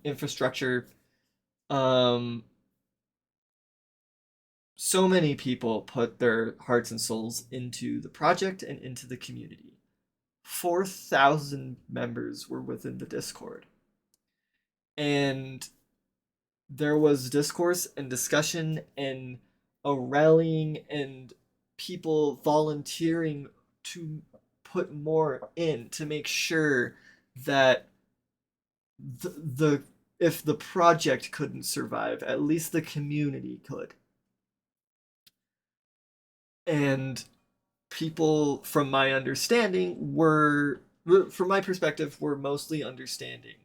infrastructure. Um, so many people put their hearts and souls into the project and into the community. 4,000 members were within the Discord. And there was discourse and discussion and a rallying and people volunteering to put more in to make sure that the if the project couldn't survive, at least the community could. And people, from my understanding, from my perspective, were mostly understanding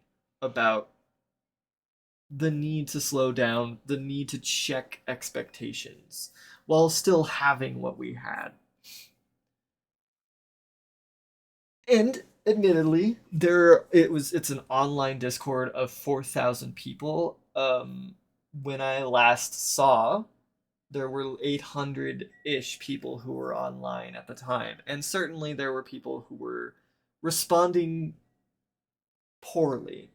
about the need to slow down, the need to check expectations while still having what we had. And admittedly, it's an online Discord of 4,000 people. When I last saw, there were 800-ish people who were online at the time, and certainly there were people who were responding poorly.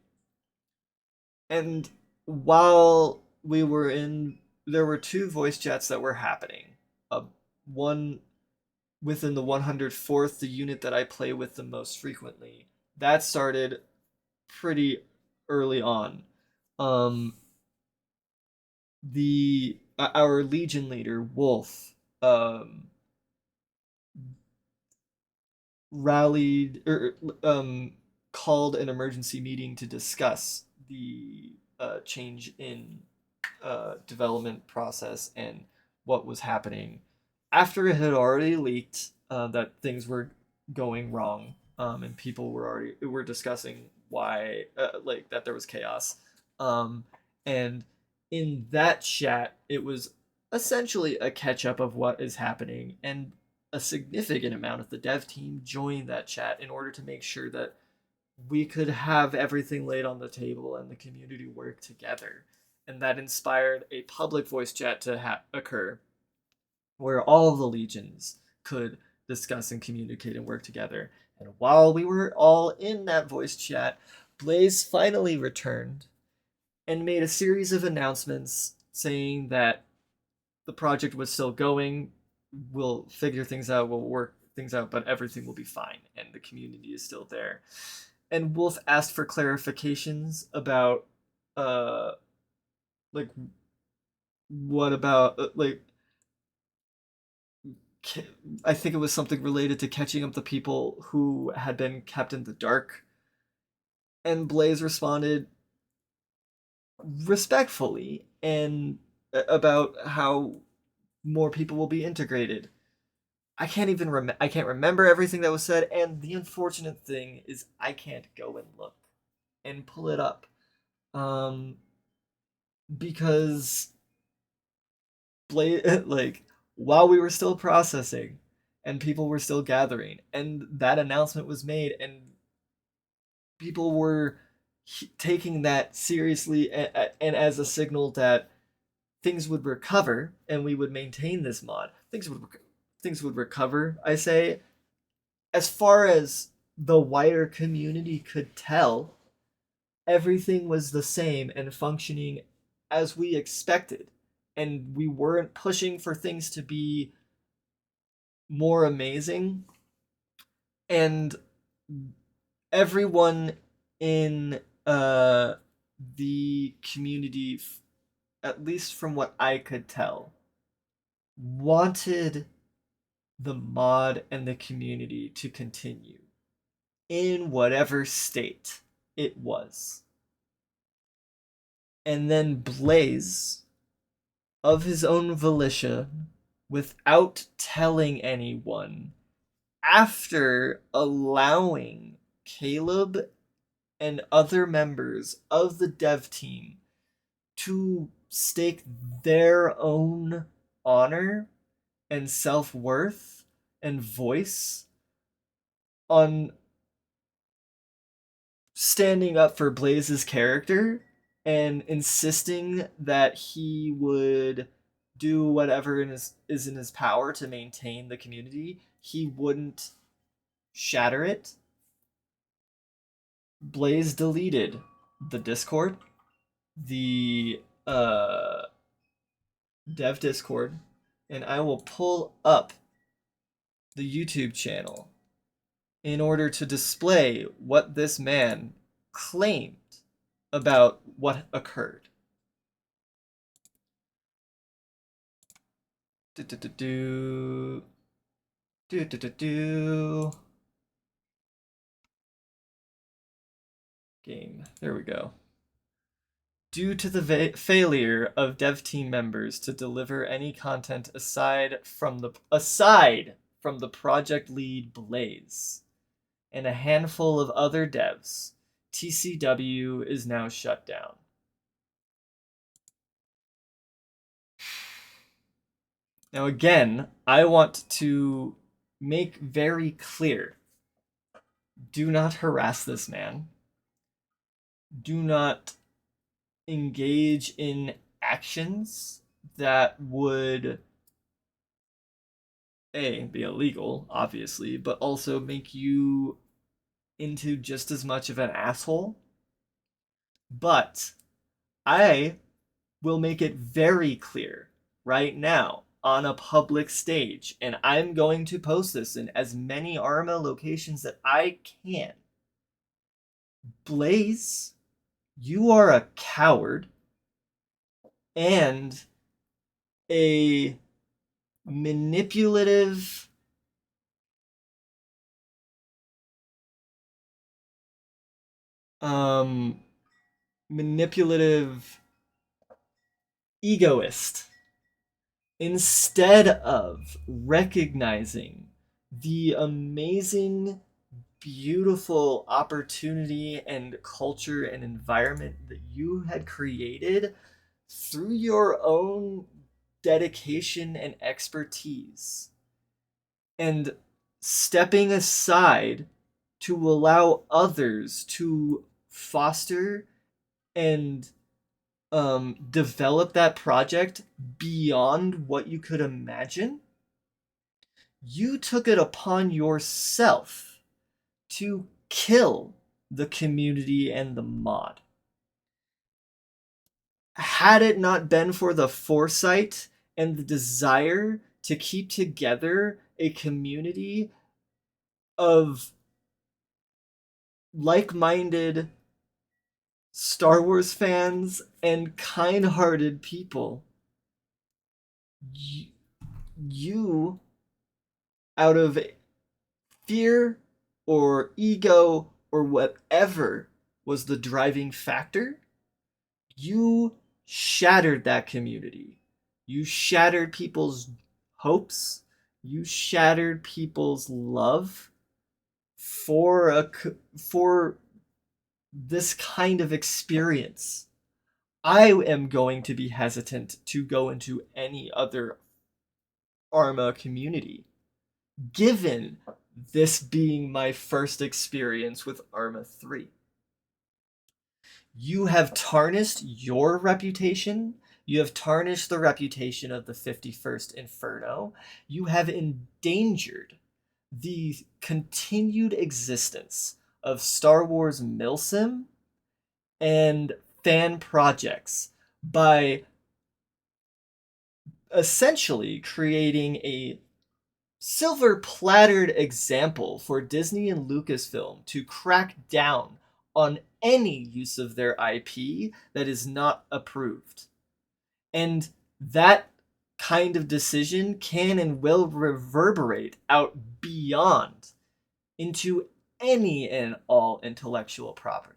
And while we were in, there were two voice chats that were happening. One within the 104th, the unit that I play with the most frequently. That started pretty early on. Um, the Our Legion leader Wolf rallied or called an emergency meeting to discuss the change in development process and what was happening after it had already leaked that things were going wrong, and people were discussing why like that there was chaos, um, and in that chat it was essentially a catch up of what is happening, and a significant amount of the dev team joined that chat in order to make sure that we could have everything laid on the table and the community work together. And that inspired a public voice chat to occur where all of the legions could discuss and communicate and work together. And while we were all in that voice chat, Blaze finally returned and made a series of announcements saying that the project was still going, we'll figure things out, we'll work things out, but everything will be fine, and the community is still there. And Wolf asked for clarifications about, uh, like, what about, I think it was something related to catching up the people who had been kept in the dark. And Blaze responded respectfully and about how more people will be integrated. I can't remember everything that was said, and the unfortunate thing is I can't go and look and pull it up. Um because like while we were still processing and people were still gathering and that announcement was made and people were taking that seriously and as a signal that things would recover and we would maintain this mod. Things would recover, I say, as far as the wider community could tell. Everything was the same and functioning as we expected, and we weren't pushing for things to be more amazing. And everyone in the community, at least from what I could tell, wanted the mod and the community to continue in whatever state it was. And then Blaze, of his own volition, without telling anyone, after allowing Caleb and other members of the dev team to stake their own honor and self-worth and voice on standing up for Blaze's character and insisting that he would do whatever is in his power to maintain the community, he wouldn't shatter it. Blaze deleted the Discord, the dev Discord, and I will pull up the YouTube channel in order to display what this man claimed about what occurred. Do do do do do do do do. Game. There we go. Due to the failure of dev team members to deliver any content aside from the project lead Blaze and a handful of other devs, TCW is now shut down. Now again, I want to make very clear, do not harass this man. Do not engage in actions that would be illegal, obviously, but also make you into just as much of an asshole. But I will make it very clear right now on a public stage, and I'm going to post this in as many ARMA locations that I can. Blaze, you are a coward and a manipulative manipulative egoist instead of recognizing the amazing, beautiful opportunity and culture and environment that you had created through your own dedication and expertise, and stepping aside to allow others to foster and develop that project beyond what you could imagine. You took it upon yourself to kill the community and the mod. Had it not been for the foresight and the desire to keep together a community of like-minded Star Wars fans and kind-hearted people, you out of fear or ego or whatever was the driving factor, you shattered that community. You shattered people's hopes. You shattered people's love for this kind of experience. I am going to be hesitant to go into any other ARMA community, given this being my first experience with ARMA 3. You have tarnished your reputation. You have tarnished the reputation of the 51st Inferno. You have endangered the continued existence of Star Wars Milsim and fan projects by essentially creating a silver-plattered example for Disney and Lucasfilm to crack down on any use of their IP that is not approved. And that kind of decision can and will reverberate out beyond into any and all intellectual property.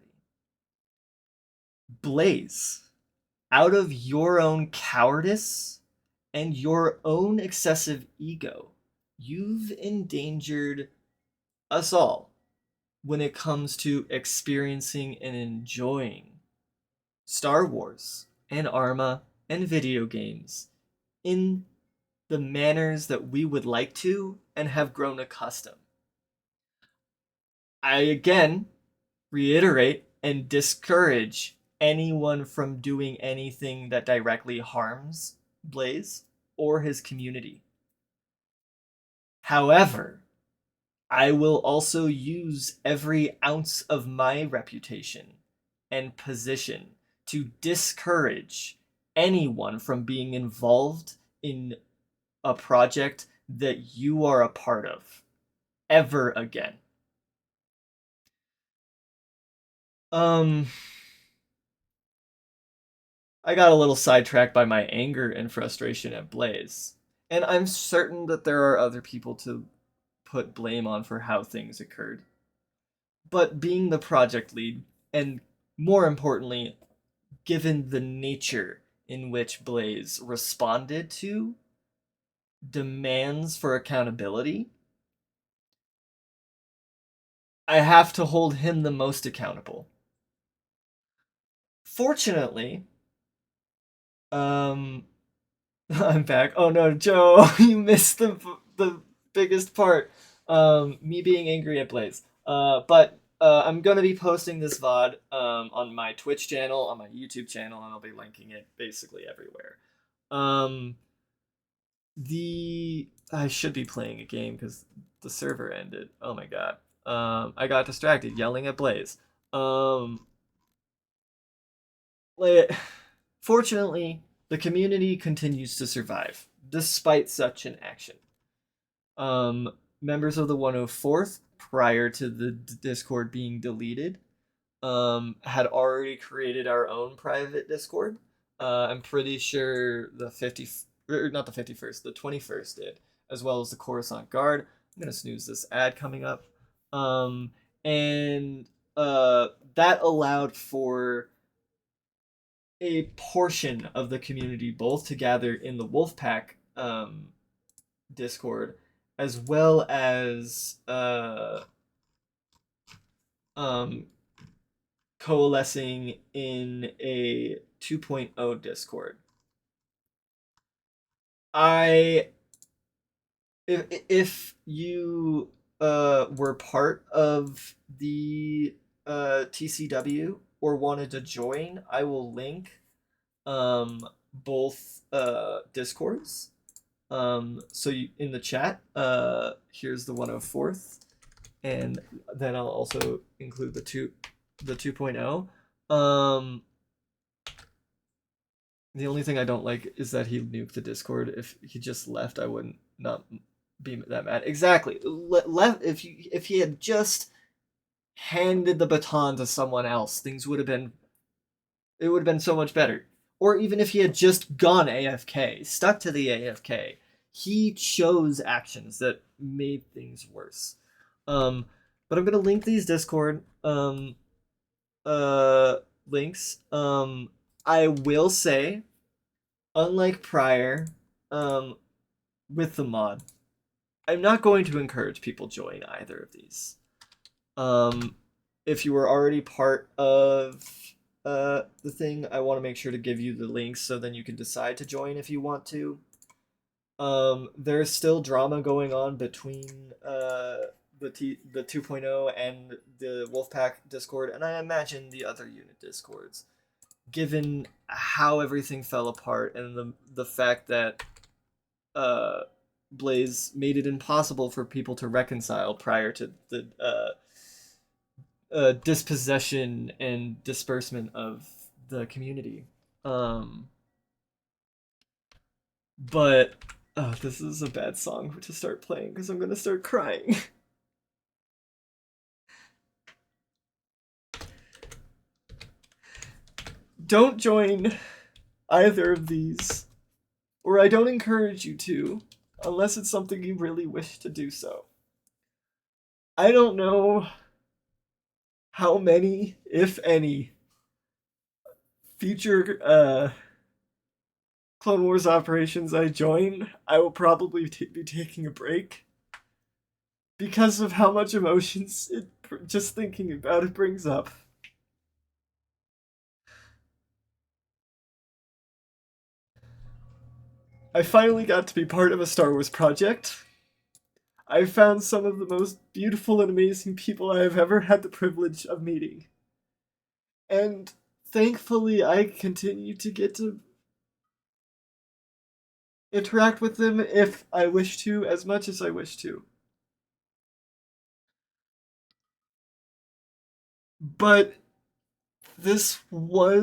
Blaze, out of your own cowardice and your own excessive ego, you've endangered us all when it comes to experiencing and enjoying Star Wars and ARMA and video games in the manners that we would like to and have grown accustomed. I again reiterate and discourage anyone from doing anything that directly harms Blaze or his community. However, I will also use every ounce of my reputation and position to discourage anyone from being involved in a project that you are a part of ever again. Um, I got a little sidetracked by my anger and frustration at Blaze, and I'm certain that there are other people to put blame on for how things occurred. But being the project lead, and more importantly, given the nature in which Blaze responded to demands for accountability, I have to hold him the most accountable. Fortunately, um, I'm back. Oh no, Joe, you missed the biggest part. Me being angry at Blaze. But I'm gonna be posting this VOD on my Twitch channel, on my YouTube channel, and I'll be linking it basically everywhere. Um, the I should be playing a game because the server ended. Oh my god. I got distracted yelling at Blaze. Um, like, fortunately, the community continues to survive despite such an action. Um, Members of the 104th, prior to the Discord being deleted, had already created our own private Discord. I'm pretty sure the 50, or not the 51st, the 21st did, as well as the Coruscant Guard. I'm gonna snooze this ad coming up. Um, and that allowed for a portion of the community both to gather in the Wolfpack Discord, as well as um, coalescing in a 2.0 Discord. I if you were part of the TCW or wanted to join, I will link both Discords. So you, in the chat, here's the 104th, and then I'll also include the 2.0. The only thing I don't like is that he nuked the Discord. If he just left, I wouldn't not be that mad. Exactly. Left if he had just handed the baton to someone else, things would have been it would have been so much better. Or even if he had just gone AFK, stuck to the AFK, he chose actions that made things worse. But I'm gonna link these Discord links. I will say, unlike prior, um, with the mod, I'm not going to encourage people join either of these. Um, if you were already part of the thing, I want to make sure to give you the links so then you can decide to join if you want to. There's still drama going on between the 2.0 and the Wolfpack Discord, and I imagine the other unit Discords, given how everything fell apart and the fact that Blaze made it impossible for people to reconcile prior to the dispossession and disbursement of the community. But this is a bad song to start playing because I'm gonna start crying. Don't join either of these, or I don't encourage you to, unless it's something you really wish to do so. I don't know how many, if any, future Clone Wars operations I join. I will probably be taking a break because of how much emotions just thinking about it brings up. I finally got to be part of a Star Wars project. I found some of the most beautiful and amazing people I have ever had the privilege of meeting. And thankfully, I continue to get to interact with them if I wish to, as much as I wish to. But this was